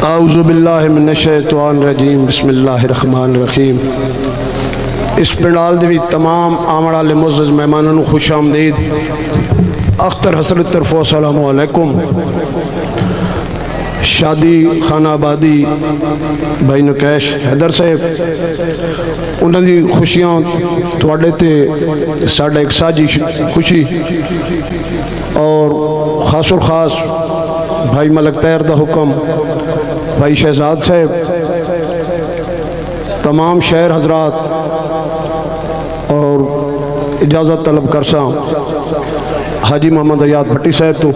आऊज़ु बिल्लाहि मिनश्शैतानिर्रजीम बिस्मिल्लाहिर्रहमानिर्रहीम। इस पिंडाल दे तमाम आमण वाले मुअज़्ज़ज़ मेहमानों को खुश आमदीद। अख्तर हसरत तरफो अस्सलामु अलैकुम। शादी खाना आबादी भाई नकैश हैदर साहब उन्होंने खुशियाँ थोड़े ते साढ़ा एक साझी खुशी और खासो खास भाई मलक तैर दा हुक्म भाई शहजाद साहब तमाम शहर हजरात और इजाज़त तलब करसा हाजी मोहम्मद अयाद भट्टी साहब तो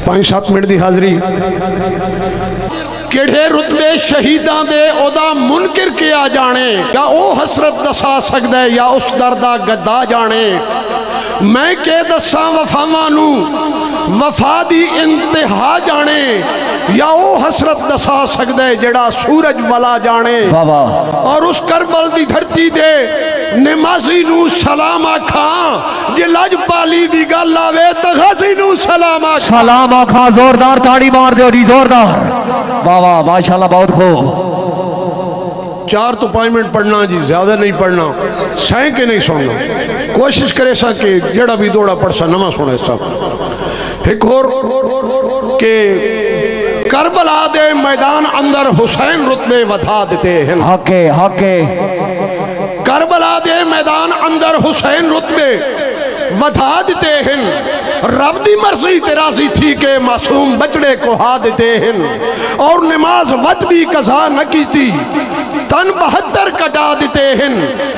5-7 मिनट की हाज़री। किहड़े रुतबे शहीदां दे ओदा मुनकिर किया जाने, या ओ हसरत दसा सकदा है या उस दर्दा गद्दा जाने। मैं के दसा वफावां नू वफा दी इंतहा जाने, या ओ हसरत दसा सकदा है जेड़ा सूरज वाला जाने। और उस करबल दी धरती दे नमाजी नू सलाम आखा, जे लजपाली दी गल आवे तो गाजी नू सलाम आखा। सलाम आखा, जोरदार ताड़ी मार दो जी, जोरदार। वाह वाह माशाल्लाह, बहुत खूब। 4 तो 5 मिनट पढ़ना जी, ज्यादा नहीं पढ़ना, सह के नहीं सुनना। कोशिश करे सा कि जेड़ा भी दौड़ा पढ़ सा नवा सुने सब। एक और के करबला दे मैदान अंदर हुसैन रुतबे वधा देते हैं। हके हके करबला दे मैदान अंदर हुसैन रुतबे वधा देते हैं। रब दी मर्जी ते राजी थी के मासूम बचड़े को हा देते हैं। और नमाज वत भी कज़ा न की थी, तन 72 कटा देते हैं।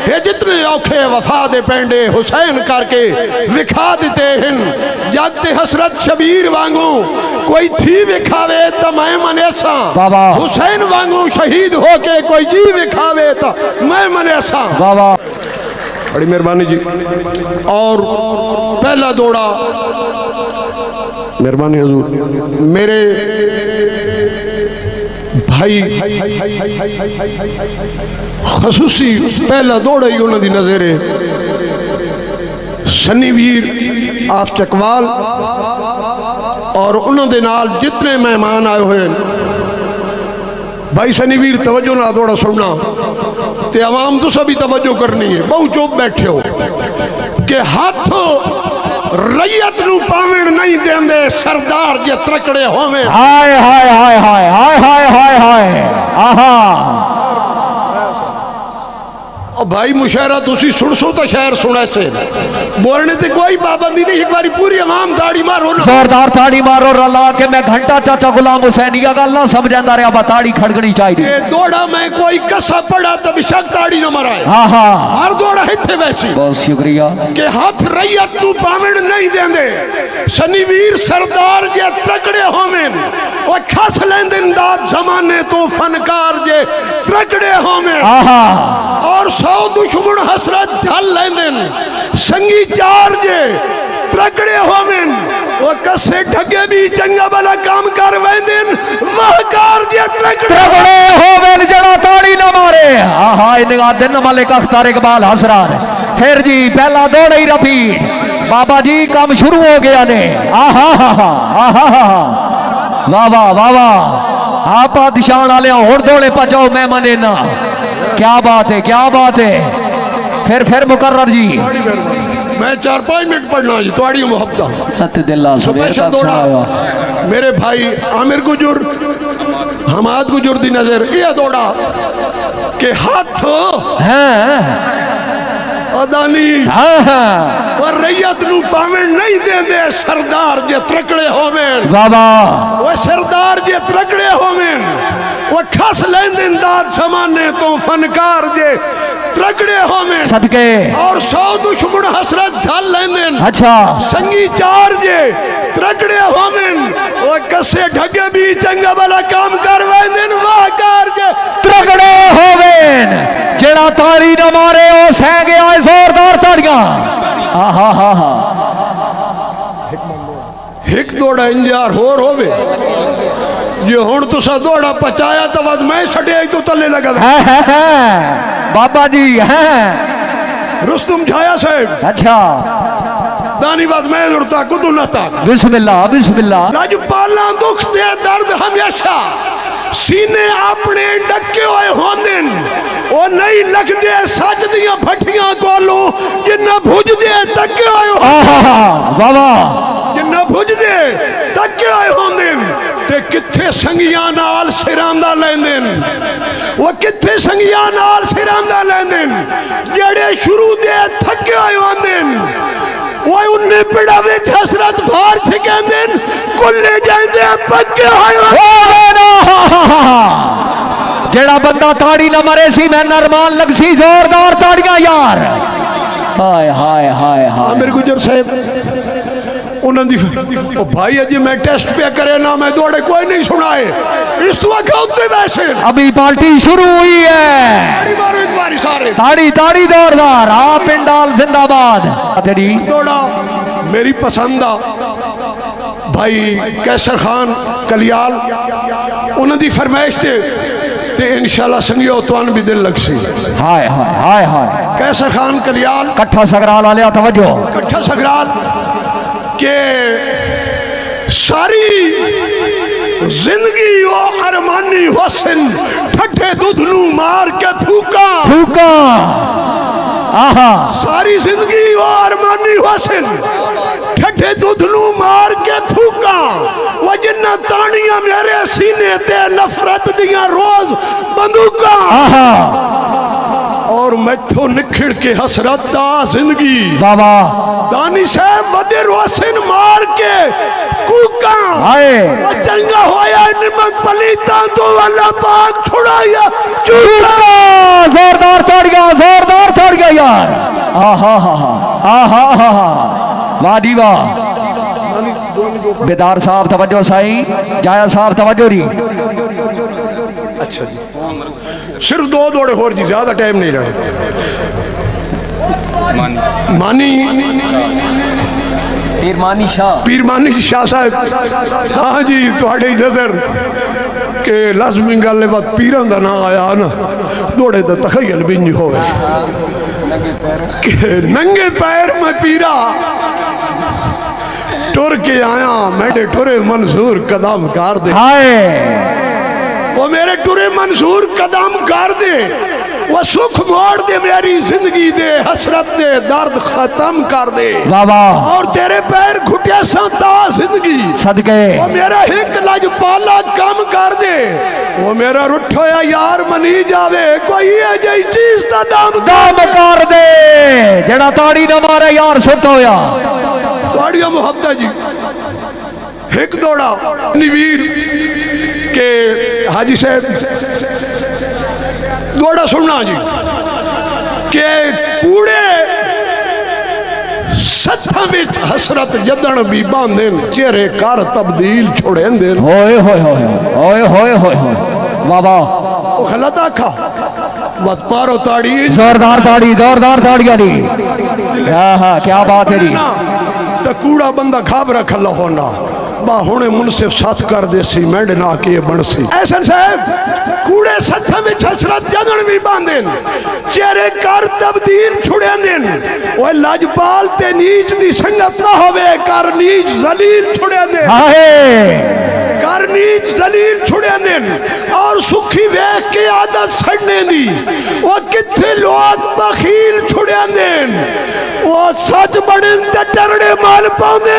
ये जितने औखे वफा दे पेंडे हुसैन करके विखा देते हैं। जाते हसरत शबीर वांगू कोई थी विखावे तो मैं मनेसा, हुसैन वांगू शहीद होके कोई जी विखावे तो मैं मनेसा। बड़ी मेहरबानी जी। और पहला दौड़ा, मेहरबानी हुजूर, मेरे भाई खसूसी पहला दौड़ा ही उन्होंने नज़रे सन्नी वीर आफ चकवाल और उन्होंने नाल जितने मेहमान आए हुए भाई सनी वीर तवज्जो ना थोड़ा सुनना ते आवाम तो सभी तवज्जो करनी है। बहु चुप बैठे हो कि हाथ रैयत नू पावण नहीं देंदे सरदार जे त्रकड़े होवे। हाय हाय हाय हाय हाय हाय हाय हाय आहा। भाई मुशायरा तुसी सुन सो तो शायर सुने से बोलने से कोई पाबंदी नहीं। एक बारी पूरी आवाम ताड़ी मारो ना, जोरदार ताड़ी मारो रला के। मैं घंटा चाचा गुलाम हुसैनिया गल ना समझांदा रहा, बा ताड़ी खड़कनी चाहिए। दौड़ा मैं कोई कसा पड़ा तो बेशक ताड़ी ना मराए। हाँ हाँ हर दौड़ा इत्थे वैसी। बहुत शुक्रिया। के हाथ रैयत तू पावण नहीं देंदे सनी वीर सरदार जे त्रकड़े होवेन। ओ खस लेंदे दाद जमाने तो फनकार जे त्रकड़े होवेन। और 100 दुश्मन हसरत झल लेंदेन संगी चार जे त्रकड़े होवेन। वो कसे ढगे भी चंगा भला काम कर वेंदेन वहकार जे त्रकड़े होवेन जड़ा ताड़ी ना मारे। आहा इनका दिन मलिक अख्तर इकबाल हसरान। फिर जी पहला दौड़ ही रफी बाबा जी, काम शुरू हो गया ने। आहा वाह वाह वाह वाह। आप दिशान वाले होर दौड़े पचाओ मैं मने ना। क्या बात है, क्या बात है। फिर मुकर्रर जी मैं 4-5 मिनट पढ़ना जी, तुम्हारी मोहब्बत मेरे भाई आमिर गुजर हमाद गुजर दी नजर ये दौड़ा के हाथ अदानी और रैयत नू पावण नहीं देंदे सरदार जे त्रकड़े होवेन। बाबा वो सरदार जे त्रकड़े होवेन। वो खस लेंदेन दाद जमाने तो फनकार जे त्रकड़े होवेन सदके। और 100 दुश्मन हसरत झल लेंदेन। अच्छा संगी चार जे त्रकड़े होवेन। वो कसे ढगे भी चंगा भला काम कर वेंदेन वाहकार जे त्रकड़े होवेन। जेड़ा ताड़ी न मारे ओ सह गया है। जोरदार ताड़ियां। आहा हा हा। एक दौड़ा इंजार होर होवे जे हुण तुसा दौड़ा पचाया तो बाद मैं छड़े तो तले लगा बाबा जी हैं रुस्तुम छाया साहब। अच्छा दानी बात मैं उड़ता कुदू न तक बिस्मिल्लाह बिस्मिल्लाह। लजपाला दुख ते दर्द हमेशा सीने अपने डके हुए होंदे ओ नहीं लगदे सच दियां भट्टियां कोलों जिन्ना भुजदे तके होए वाह वाह जिन्ना भुजदे तके होए होंदे ते किथे संगियां नाल सिरां दा लैंदे वो किथे संगियां नाल सिरां दा लैंदे जेड़े शुरू दे थके होए होंदे वो उन्हें पिड़ा विच हसरत भार छिकेंदे कुल्ले जांदे पक्के होए जेड़ा बंदा ताड़ी ना मरे सी मैं नरमान लग सी जोरदार ताड़ियां यार। हाय हाय हाय हाय मेरे गुजर साहब उन्होंने ओ भाई अजी मैं टेस्ट पे करे ना मैं दौड़े कोई नहीं सुनाए इस तो होते वैसे अभी पार्टी शुरू हुई है। ताड़ी मारो एक बारी सारे ताड़ी ताड़ी जोरदार आ पिंडाल जिंदाबाद तेरी दौड़ा मेरी पसंद आ भाई कैसर खान कलियाल उन्होंने फरमाइश ते इंशाल्लाह संगियो तुआन भी दिल लग सी। हाय हाय हाय हाय कैसर खान कलियाल कट्ठा सगराल वाले तवज्जो कट्ठा सगराल के सारी जिंदगी वो अरमानी हुसन ठट्ठे दूध नू मार के फूका फूका आहा सारी जिंदगी वो अरमानी हुसन ठट्ठे दूध नू मार के फूका वो जिन्ना तानियां मेरे सीने ते नफरत दियां रोज बंदूका और मैथों निखड़ के हसरत दा जिंदगी बाबा दानी साहब वदे रोशन मार के कूका वो चंगा होया निमक पलीता तो अल्लाह पाक छुड़ाया चूका जोरदार ताड़ियां यार आहा हा आहा हा वाह दी वाह। बेदार साहब तवज्जो साईं जाया साहब तवज्जो री। अच्छा जी सिर्फ दो दौड़े और जी ज्यादा टाइम नहीं रहा। मानी पीरमानी शाह साहब हाँ जी थोड़ी नजर के लाजमी गल बात पीरां दा ना आया ना दौड़े तो तखयल भी नहीं होवे नंगे पैर में पीरा टुर के आया मेरे टुरे मंसूर कदम कर दे वो मेरे टुरे मंसूर कदम कर दे वो सुख मोड़ दे मेरी जिंदगी दे हसरत दे दर्द खत्म कर दे बाबा और तेरे पैर घुटिया संता जिंदगी सदके वो मेरा हिक लजपाला कम कर दे वो मेरा रुठोया यार मनी जावे कोई अजई चीज दा दाम कर दे जेड़ा ताड़ी ना मारे यार सुत होया ताड़ियां मुहब्बत जी हिक दौड़ा निवीर के हाजी साहब दौड़ा सुनना जी के कूड़े सत्था विच हसरत जदन भी बांधे चेहरे कर तब्दील छोड़ेंदे होए होए होए होए होए बाबा ओ गलत आखा मत मारो ताड़ी जोरदार ताड़ियां दी हां क्या बात है जी तो कूड़ा बंदा घाबरा खला होना बा हुणे मुनसिफ साथ कर दे सी मेंढ ना के बनसी ऐसन साहब कूड़े सत्था में हसरत जदन भी बांधे चेहरे कर तब्दील छुड़ेंदे ओए लाजपाल ते नीच दी संगत ना होवे कर नीच जलील छुड़ेंदे कर नीच जलील छुड़ेंदे और सुखी वेख के आदत सड़ने दी वो किथे लोग बखील छुड़ेंदे वो सच बड़े ते टरड़े माल पाउंदे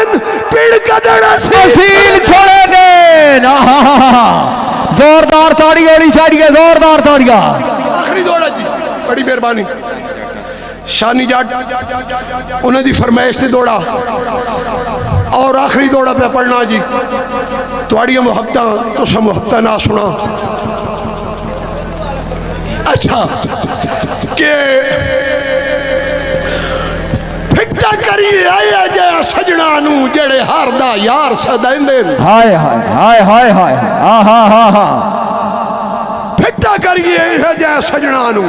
पीड़ कदड़ा सील छोड़ेंगे जोरदार ताड़ी होनी चाहिए जोरदार ताड़ियां आखिरी दौड़ा जी बड़ी मेहरबानी शानी जाट उन्हें दी फरमाइश से दौड़ा और आखिरी दौड़ा पे पढ़ना जी तुहाड़ियां मुहब्बतां तुसां मुहब्बतां ना सुना अच्छा के फिट्टा करी आया जया सजना नू जेड़े हार दा यार सदाइंदे हाय हाय हाय हाय हाय हा हा हा हा फिट्टा करिए जया सजना नू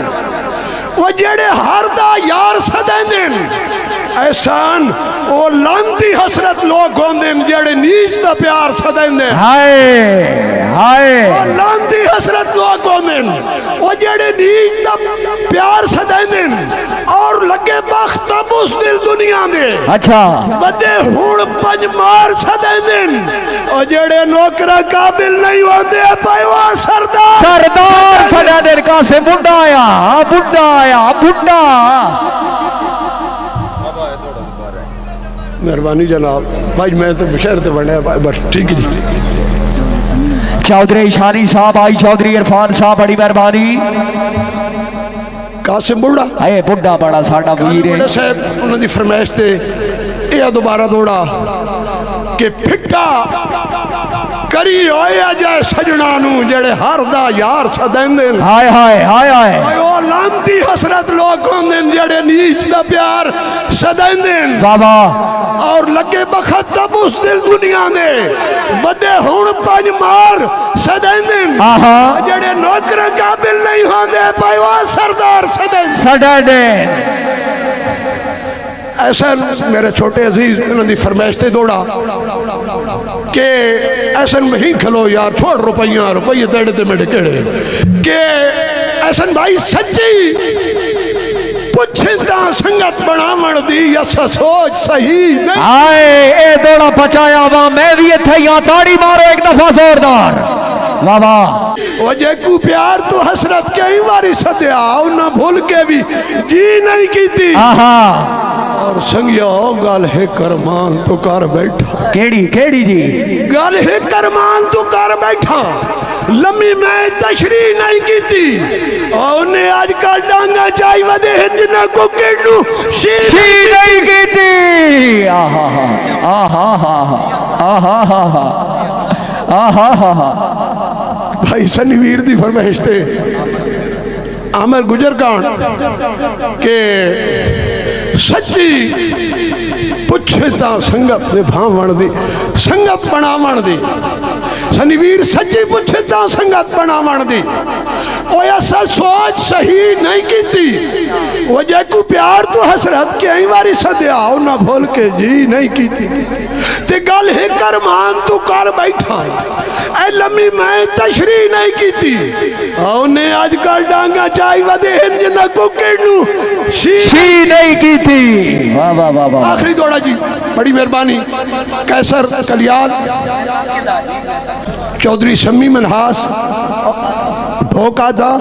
वो जेड़े हर दा यार सदैंदे एहसान वो लांती हसरत लोग होंदे जेड़े नीच दा प्यार सदैंदे हाय हाय वो लांती हसरत लोग होंदे वो जेड़े नीच दा प्यार सदैंदे और लगे बख्त तब उस दिल दुनिया दे अच्छा वदे हुण पंज मार सदैंदे और जेड़े नौकरा काबिल नहीं होंदे पाए वो सरदार सरदार सदा देर का से बुढ़ा आया बुढ़ा आया बुढ़ा मेहरबानी जनाब भाई मैं तो शहर से बने बस ठीक है जी चौधरी शानी साहब आई चौधरी इरफान साहब बड़ी मेहरबानी कासिम बुढ़ा अरे बुढ़ा बड़ा साडा वीर है साहब उन्होंने फरमाइश थे यह दोबारा दौड़ा कि फिट्टा करी होया जाए सजना नू जेड़े हर दा यार सदैंदे हाय हाय हाय हाय ओ लांती हसरत लोग होंदे जेड़े नीच दा प्यार सदैंदे बाबा और लगे बखत तब उस दिल दुनिया दे वदे हुण पंज मार सदैंदे आहा जेड़े नौकर काबिल नहीं होंदे भाई वो सरदार सदैंदे सदैंदे ऐसा मेरे छोटे अजीज उन्होंने फरमाइश से दौड़ा के ऐसा वही खलो यार छोड़ रुपया रुपये तेड़े ते मेरे केड़े के ऐसा भाई सच्ची पुछता संगत बनावण दी असा सोच सही नहीं हाय ए दौड़ा बचाया वा मैं भी इत्थे ही ताड़ी मारो एक दफा जोरदार वाह वाह वो जेकू प्यार तो हसरत कई बारी सत्या उन्हें भूल के भी जी नहीं की थी आहा और संगिया गल है करमान तो कर बैठा केड़ी केड़ी जी गल है करमान तो कर बैठा लम्मी मैं तशरी नहीं की थी और उन्हें आजकल डांगा चाय वदे हिंदना को केडू शी नहीं की थी आहा आहा आहा आहा आहा आहा भाई सनीवीर दी फरमाइश थे आमिर गुजर कान के सच्ची पुछता संगत ने भावण दी संगत बनावण दी सनीवीर सच्ची पुछता संगत बनावण दी ओ ऐसा सोच सही नहीं की थी वो जेकू प्यार तो हसरत कई बारी सद्या ना भूल के जी नहीं की थी ते गल है करमान तू कर बैठा ऐ लम्मी मैं तशरी नहीं की थी उन्हें आजकल डांगा चाय वदे हिंजना को केडू शी नहीं की थी वाह वाह वाह वाह आखिरी दौड़ा जी बड़ी मेहरबानी कैसर कलियाल चौधरी शम्मी मनहास ढोका था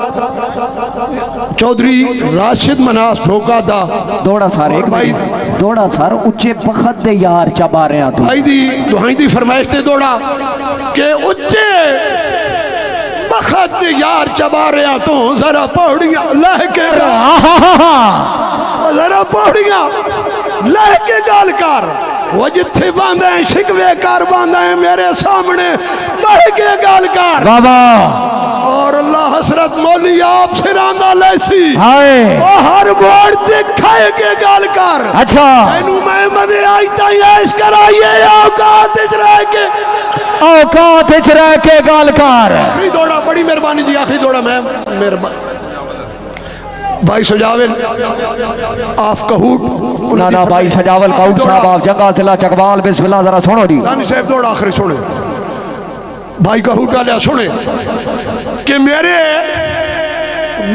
चौधरी राशिद मनास ढोका था दौड़ा सारे एक भाई दौड़ा सार उच्चे बखत दे यार चबा रहे तू भाई दी दुहाई दी फरमाइश ते दौड़ा के उच्चे बखत दे यार चबा रहे तो जरा पौड़ियां लह के जरा पौड़ियां लह के गाल कर वो जिथे बांधे शिकवे कर बांधे मेरे सामने बह के गाल कर बाबा और अल्लाह हसरत मौली आप सिराना लैसी हाय ओ हर बोर्ड ते खाए के गाल कर अच्छा मैनू मैं मदे आज ताई ऐश कराइए औकात इच रह के गाल कर आखिरी दौड़ा बड़ी मेहरबानी जी आखिरी दौड़ा मैं मेहरबानी भाई सजावल आप कहूट ना ना भाई सजावल काउट साहब आप जगह जिला चकवाल बिस्मिल्लाह जरा सुनो जी रानी साहब दौड़ा आखिरी सुने भाई कहूट वाले सुने कि मेरे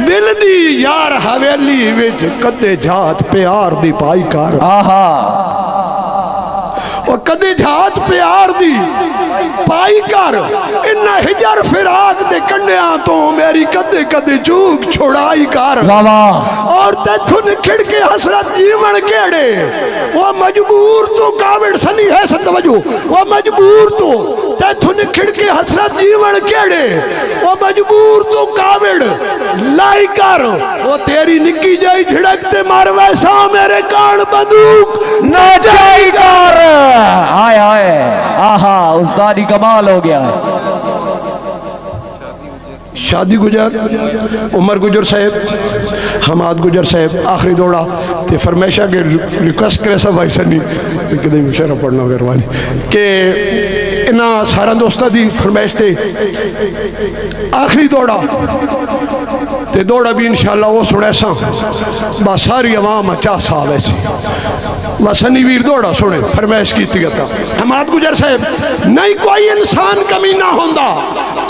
दिल दी यार हवेली विच कदे जात प्यार दी पाई कर आहा वो कदे जात प्यार दी पाई कर इन्ना हिजर फिराक दे कंडिया तो मेरी कदे कदे चूक छुड़ाई कर और तैथुन खिड़के हसरत जीवन केड़े वो मजबूर तो कावड़ सनी है संतवजो वो मजबूर तो तैथुन खिड़के हसरत जीवन केड़े वो मजबूर तो कावड़ लाई कर वो तेरी निक्की जाई झड़कते मार वैसा मेरे कान बंदूक ना जाई कर आए आए आहा उस्तादी कमाल हो गया शादी गुजर उमर गुजर साहब हमाद गुजर साहब आखिरी दौड़ा तो फरमाइशा के रिक्वेस्ट करे सब भाई सनी कि मुशायरा पढ़ना मेहरबानी कि इन्होंने सारा दोस्तों की फरमाइश से आखिरी दौड़ा तो दौड़ा भी इंशाअल्लाह वो सुने सा बस सारी आवाम चा सा वैसी बस सनी वीर दौड़ा सुने फरमाइश की हमाद गुजर साहब नहीं कोई इंसान कमीना होंदा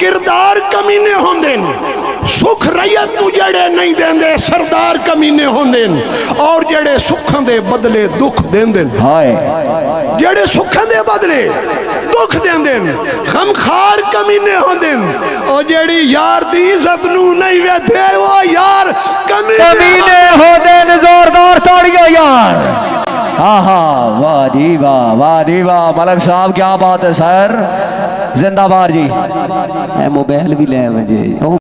किरदार कमीने होंदे सुख रैयत नूं जड़े नहीं देंदे सरदार कमीने होंदे और जड़े सुखों दे बदले दुख देंदे जड़े सुखों दे बदले दुख देंदे गमखार कमीने होंदे और जड़ी यार दी इज्जत नूं नहीं वेधे वो यार कमीने होंदे जोरदार ताड़ियां यार आहा वाह जी वाह वाह जी वाह मलक साहब क्या बात है सर जिंदाबाद जी मोबाइल भी ले मुझे